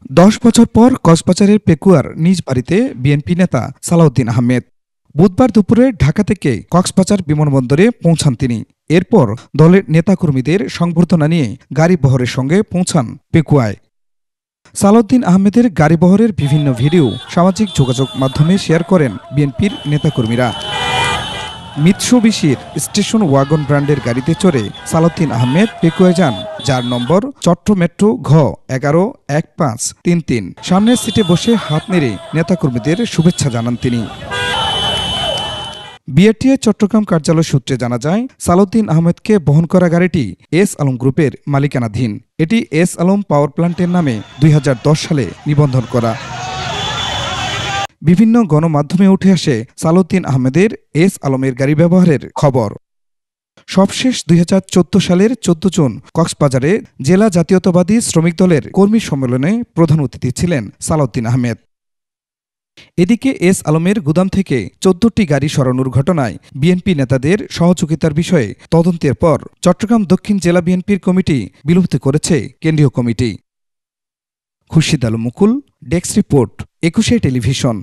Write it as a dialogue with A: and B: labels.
A: 10 বছর পর কক্সবাজারের পেকুয়ার নিজ বাড়িতে বিএনপি নেতা সালাউদ্দিন আহমেদ। বুধবার দুপুরে ঢাকা থেকে কক্সবাজার বিমানবন্দরে পৌঁছান তিনি। এরপর দলের নেতাকর্মীদের সংবর্ধনা নিয়ে গাড়িবহরের সঙ্গে পৌঁছান পেকুয়ায়। সালাউদ্দিন আহমেদের গাড়িবহরের বিভিন্ন ভিডিও সামাজিক যোগাযোগ মাধ্যমে শেয়ার করেন বিএনপির নেতাকর্মীরা। মিৎসুবিশির স্টেশন ওয়াগন ব্র্যান্ডের গাড়িতে চড়ে সালাউদ্দিন আহমেদ পেকুয়ায় যান, যার নম্বর চট্ট মেট্রো ঘ 111533। সামনের সিটে বসে হাত নেড়ে নেতাকর্মীদের শুভেচ্ছা জানান তিনি। বিআরটিএ চট্টগ্রাম কার্যালয় সূত্রে জানা যায়, সালাউদ্দিন আহমেদকে বহন করা গাড়িটি এস আলম গ্রুপের মালিকানাধীন। এটি এস আলম পাওয়ার প্ল্যান্টের নামে 2010 সালে নিবন্ধন করা। বিভিন্ন গণমাধ্যমে উঠে আসে সালাউদ্দিন আহমেদের এস আলমের গাড়ি ব্যবহারের খবর। সবশেষ 2014 সালের 14 জুন কক্সবাজারে জেলা জাতীয়তাবাদী শ্রমিক দলের কর্মী সম্মেলনে প্রধান অতিথি ছিলেন সালাউদ্দিন আহমেদ। এদিকে এস আলমের গুদাম থেকে 14টি গাড়ি সরানোর ঘটনায় বিএনপি নেতাদের সহযোগিতার বিষয়ে তদন্তের পর চট্টগ্রাম দক্ষিণ জেলা বিএনপির কমিটি বিলুপ্ত করেছে কেন্দ্রীয় কমিটি। খুরশিদ আলম মুকুল, ডেস্ক রিপোর্ট, 21 টেলিভিশন।